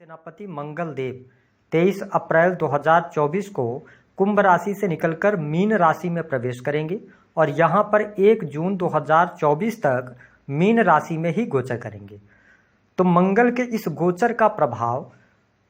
सेनापति मंगल देव 23 अप्रैल 2024 को कुंभ राशि से निकलकर मीन राशि में प्रवेश करेंगे और यहाँ पर 1 जून 2024 तक मीन राशि में ही गोचर करेंगे। तो मंगल के इस गोचर का प्रभाव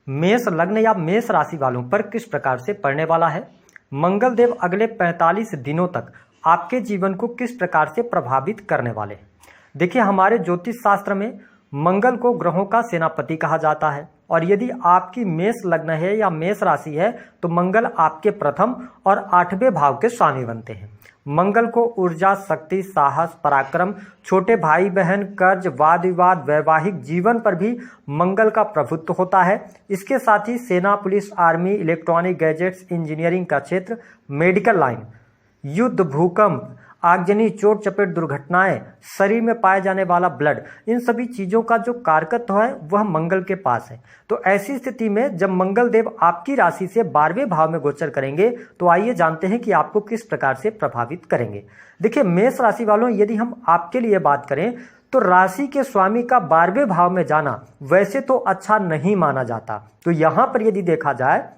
मेष लग्न या मेष राशि वालों पर किस प्रकार से पड़ने वाला है, मंगल देव अगले 45 दिनों तक आपके जीवन को किस प्रकार से प्रभावित करने वाले हैं। देखिए, हमारे ज्योतिष शास्त्र में मंगल को ग्रहों का सेनापति कहा जाता है और यदि आपकी मेष लग्न है या मेष राशि है तो मंगल आपके प्रथम और 8वें भाव के स्वामी बनते हैं। मंगल को ऊर्जा, शक्ति, साहस, पराक्रम, छोटे भाई बहन, कर्ज, वाद विवाद, वैवाहिक जीवन पर भी मंगल का प्रभुत्व होता है। इसके साथ ही सेना, police, army, electronic gadgets, engineering का क्षेत्र, मेडिकल लाइन, युद्ध, भूकंप, आगजनी, चोट चपेट, दुर्घटनाएं, शरीर में पाए जाने वाला ब्लड, इन सभी चीज़ों का जो कारकत्व है वह मंगल के पास है। तो ऐसी स्थिति में जब मंगल देव आपकी राशि से 12वें भाव में गोचर करेंगे तो आइए जानते हैं कि आपको किस प्रकार से प्रभावित करेंगे। देखिए, मेष राशि वालों, यदि हम आपके लिए बात करें तो राशि के स्वामी का 12वें भाव में जाना वैसे तो अच्छा नहीं माना जाता। तो यहाँ पर यदि देखा जाए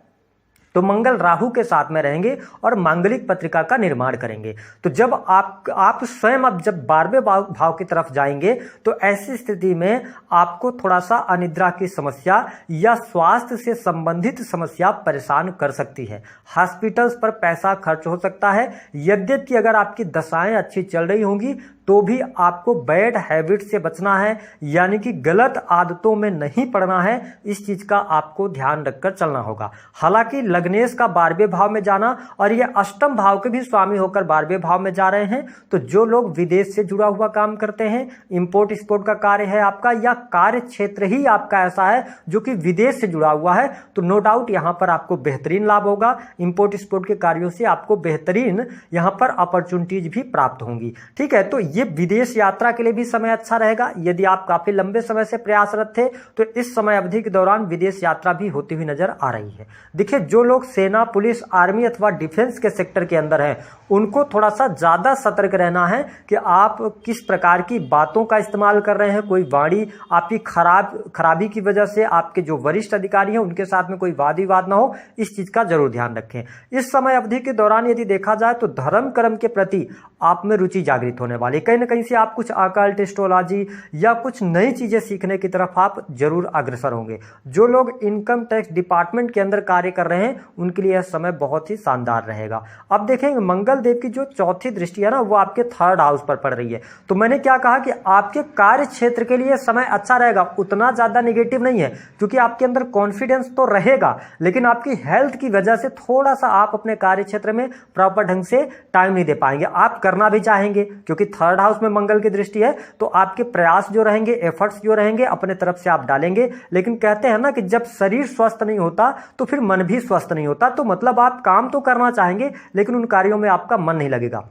तो मंगल राहु के साथ में रहेंगे और मांगलिक पत्रिका का निर्माण करेंगे। तो जब आप स्वयं अब जब 12वें भाव की तरफ जाएंगे तो ऐसी स्थिति में आपको थोड़ा सा अनिद्रा की समस्या या स्वास्थ्य से संबंधित समस्या परेशान कर सकती है। हॉस्पिटल्स पर पैसा खर्च हो सकता है। यद्यपि अगर आपकी दशाएं अच्छी चल रही होंगी तो भी आपको बैड हैबिट से बचना है, यानी कि गलत आदतों में नहीं पड़ना है। इस चीज का आपको ध्यान रखकर चलना होगा। हालांकि लग्नेश का 12वें भाव में जाना और ये अष्टम भाव के भी स्वामी होकर 12वें भाव में जा रहे हैं, तो जो लोग विदेश से जुड़ा हुआ काम करते हैं, इंपोर्ट एक्सपोर्ट का कार्य है आपका या कार्य क्षेत्र ही आपका ऐसा है जो कि विदेश से जुड़ा हुआ है, तो नो डाउट यहाँ पर आपको बेहतरीन लाभ होगा। इंपोर्ट एक्सपोर्ट के कार्यों से आपको बेहतरीन यहाँ पर अपॉर्चुनिटीज भी प्राप्त होंगी। ठीक है, तो ये विदेश यात्रा के लिए भी समय अच्छा रहेगा। यदि आप काफी लंबे समय से प्रयासरत थे तो इस समय अवधि के दौरान विदेश यात्रा भी होती हुई नजर आ रही है। देखिए, जो लोग सेना, पुलिस, आर्मी अथवा डिफेंस के सेक्टर के अंदर हैं उनको थोड़ा सा ज्यादा सतर्क रहना है कि आप किस प्रकार की बातों का इस्तेमाल कर रहे हैं। कोई वाणी आपकी खराबी की वजह से आपके जो वरिष्ठ अधिकारी हैं उनके साथ में कोई वाद विवाद ना हो, इस चीज का जरूर ध्यान रखें। इस समय अवधि के दौरान यदि देखा जाए तो धर्म कर्म के प्रति आप में रुचि जागृत होने वाली, कहीं ना कहीं से आप कुछ अकल्ट, एस्ट्रोलॉजी या कुछ नई चीजें सीखने की तरफ आप जरूर अग्रसर होंगे। जो लोग इनकम टैक्स डिपार्टमेंट के अंदर कार्य कर रहे हैं उनके लिए यह समय बहुत ही शानदार रहेगा। अब देखेंगे, मंगल देव की जो चौथी दृष्टि है ना वो आपके 3rd हाउस पर पड़ रही है। तो मैंने क्या कहा कि आपके कार्य क्षेत्र के लिए समय अच्छा रहेगा, उतना ज्यादा नेगेटिव नहीं है, क्योंकि आपके अंदर कॉन्फिडेंस तो रहेगा, लेकिन आपकी हेल्थ की वजह से थोड़ा सा आप अपने कार्य क्षेत्र में प्रॉपर ढंग से टाइम नहीं दे पाएंगे। आप करना भी चाहेंगे क्योंकि 3rd हाउस में मंगल की दृष्टि है, तो आपके प्रयास जो रहेंगे, एफर्ट्स जो रहेंगे अपने तरफ से आप डालेंगे। लेकिन कहते हैं ना कि जब शरीर स्वस्थ नहीं होता तो फिर मन भी स्वस्थ नहीं होता। तो मतलब आप काम तो करना चाहेंगे लेकिन उन कार्यों में आपका मन नहीं लगेगा।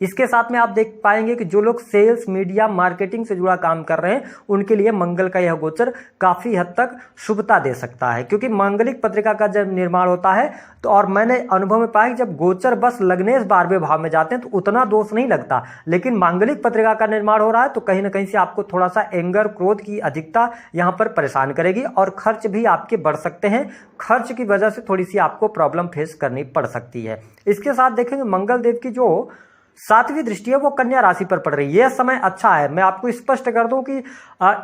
इसके साथ में आप देख पाएंगे कि जो लोग सेल्स, मीडिया, मार्केटिंग से जुड़ा काम कर रहे हैं उनके लिए मंगल का यह गोचर काफी हद तक शुभता दे सकता है, क्योंकि मांगलिक पत्रिका का जब निर्माण होता है तो और मैंने अनुभव में पाया कि जब गोचर बस लग्नेश 12वें भाव में जाते हैं तो उतना दोष नहीं लगता, लेकिन मांगलिक पत्रिका का निर्माण हो रहा है तो कहीं ना कहीं से आपको थोड़ा सा एंगर, क्रोध की अधिकता यहाँ पर परेशान करेगी और खर्च भी आपके बढ़ सकते हैं। खर्च की वजह से थोड़ी सी आपको प्रॉब्लम फेस करनी पड़ सकती है। इसके साथ देखेंगे, मंगल देव की जो 7वीं दृष्टि है वो कन्या राशि पर पड़ रही है। यह समय अच्छा है। मैं आपको स्पष्ट कर दूं कि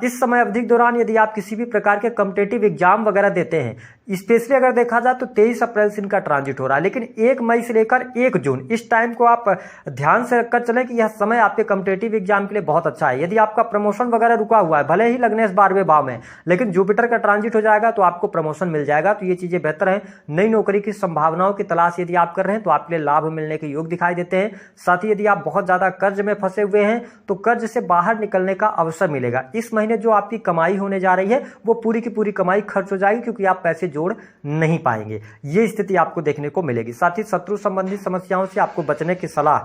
इस समय अवधि के दौरान यदि आप किसी भी प्रकार के कॉम्पिटिटिव एग्जाम वगैरह देते हैं, स्पेशली अगर देखा जाए तो 23 अप्रैल से इनका ट्रांजिट हो रहा है, लेकिन 1 मई से लेकर 1 जून इस टाइम को आप ध्यान से रखकर चलें कि यह समय आपके कॉम्पिटिटिव एग्जाम के लिए बहुत अच्छा है। यदि आपका प्रमोशन वगैरह रुका हुआ है, भले ही लग्नेश 12वें भाव में, लेकिन जुपिटर का ट्रांजिट हो जाएगा तो आपको प्रमोशन मिल जाएगा। तो ये चीजें बेहतर है। नई नौकरी की संभावनाओं की तलाश यदि आप कर रहे हैं तो आपके लिए लाभ मिलने के योग दिखाई देते हैं। साथ ही यदि आप बहुत ज्यादा कर्ज में फंसे हुए हैं तो कर्ज से बाहर निकलने का अवसर मिलेगा। इस महीने जो आपकी कमाई होने जा रही है वो पूरी की पूरी कमाई खर्च हो जाएगी, क्योंकि आप पैसे जोड़ नहीं पाएंगे। ये स्थिति आपको देखने को मिलेगी। साथ ही शत्रु संबंधी समस्याओं से आपको बचने की सलाह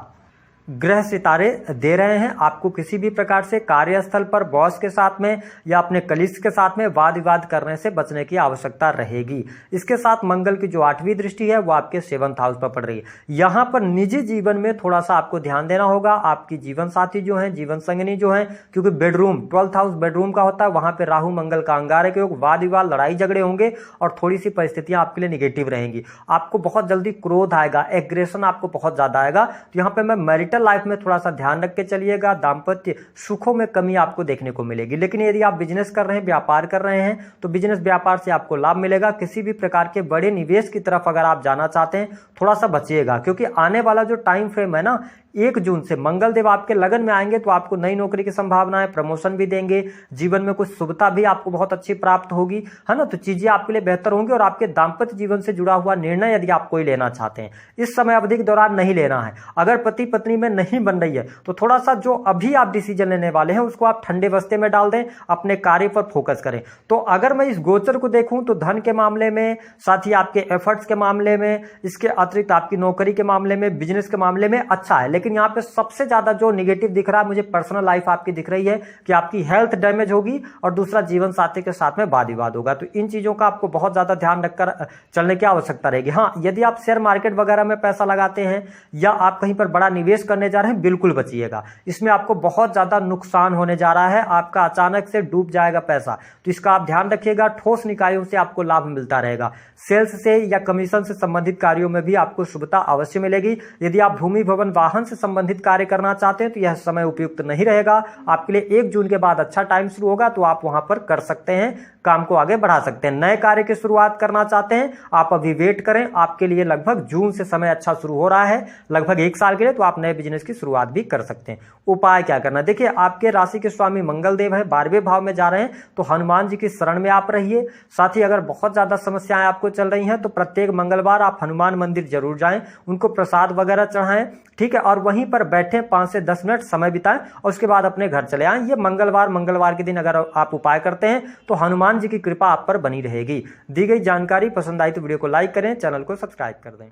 ग्रह सितारे दे रहे हैं। आपको किसी भी प्रकार से कार्यस्थल पर बॉस के साथ में या अपने कलीग्स के साथ में वाद विवाद करने से बचने की आवश्यकता रहेगी। इसके साथ मंगल की जो 8वीं दृष्टि है वो आपके 7th हाउस पर पड़ रही है। यहाँ पर निजी जीवन में थोड़ा सा आपको ध्यान देना होगा। आपकी जीवन साथी जो है, जीवन संगिनी जो है, क्योंकि बेडरूम 12th हाउस बेडरूम का होता है, वहां पर राहु मंगल का अंगारक योग, वाद विवाद लड़ाई झगड़े होंगे और थोड़ी सी परिस्थितियां आपके लिए निगेटिव रहेंगी। आपको बहुत जल्दी क्रोध आएगा, एग्रेशन आपको बहुत ज्यादा आएगा। तो यहाँ पे मैं मैरिटल लाइफ में थोड़ा सा ध्यान रख के चलिएगा। दाम्पत्य सुखों में कमी आपको देखने को मिलेगी। लेकिन यदि आप बिजनेस कर रहे हैं, व्यापार कर रहे हैं, तो बिजनेस व्यापार से आपको लाभ मिलेगा। किसी भी प्रकार के बड़े निवेश की तरफ अगर आप जाना चाहते हैं, थोड़ा सा बचिएगा, क्योंकि आने वाला जो टाइम फ्रेम है ना, 1 जून से मंगल देव आपके लगन में आएंगे तो आपको नई नौकरी की संभावना है, प्रमोशन भी देंगे, जीवन में कुछ शुभता भी आपको बहुत अच्छी प्राप्त होगी, है ना। तो चीजें आपके लिए बेहतर होंगी और आपके दाम्पत्य जीवन से जुड़ा हुआ निर्णय यदि आप कोई लेना चाहते हैं, इस समय अवधि के दौरान नहीं लेना है। अगर पति पत्नी में नहीं बन रही है तो थोड़ा सा जो अभी आप डिसीजन लेने वाले हैं उसको आप ठंडे बस्ते में डाल दें, अपने कार्य पर फोकस करें। तो अगर मैं इस गोचर को देखूं तो धन के मामले में, साथ ही आपके एफर्ट्स के मामले में, इसके अतिरिक्त आपकी नौकरी के मामले में, बिजनेस के मामले में अच्छा है। लेकिन यहाँ पे सबसे ज्यादा जो नेगेटिव दिख रहा है मुझे, पर्सनल लाइफ आपकी दिख रही है कि आपकी हेल्थ डैमेज होगी और दूसरा जीवन साथी के साथ में वाद विवाद होगा। तो इन चीजों का आपको बहुत ज्यादा ध्यान रखकर चलने की आवश्यकता रहेगी। हाँ, यदि आप शेयर मार्केट वगैरह में पैसा लगाते हैं या आप कहीं पर बड़ा निवेश करने जा रहे हैं, बिल्कुल बचिएगा। इसमें आपको बहुत ज्यादा नुकसान होने जा रहा है, आपका अचानक से डूब जाएगा पैसा, तो इसका आप ध्यान रखिएगा। ठोस निकायों से आपको लाभ मिलता रहेगा। सेल्स से या कमीशन से संबंधित कार्यों में भी आपको शुभता अवश्य मिलेगी। यदि आप भूमि भवन वाहन से संबंधित कार्य करना चाहते हैं तो यह समय उपयुक्त नहीं रहेगा आपके लिए। 1 जून के बाद अच्छा टाइम शुरू होगा तो आप वहां पर कर सकते हैं, काम को आगे बढ़ा सकते हैं। नए कार्य की शुरुआत करना चाहते हैं, आप अभी वेट करें, आपके लिए लगभग जून से समय अच्छा शुरू हो रहा है, लगभग 1 साल के लिए, तो आप नए बिजनेस की शुरुआत भी कर सकते हैं। उपाय क्या करना, देखिए आपके राशि के स्वामी मंगल देव है, 12वें भाव में जा रहे हैं, तो हनुमान जी की शरण में आप रहिए। साथ ही अगर बहुत ज्यादा समस्याएं आपको चल रही हैं तो प्रत्येक मंगलवार आप हनुमान मंदिर जरूर जाएं, उनको प्रसाद वगैरह चढ़ाएं, ठीक है, और वहीं पर बैठे 5 से 10 मिनट समय बिताएं और उसके बाद अपने घर चले आएं। ये मंगलवार के दिन अगर आप उपाय करते हैं तो हनुमान जी की कृपा आप पर बनी रहेगी। दी गई जानकारी पसंद आई तो वीडियो को लाइक करें, चैनल को सब्सक्राइब कर दें।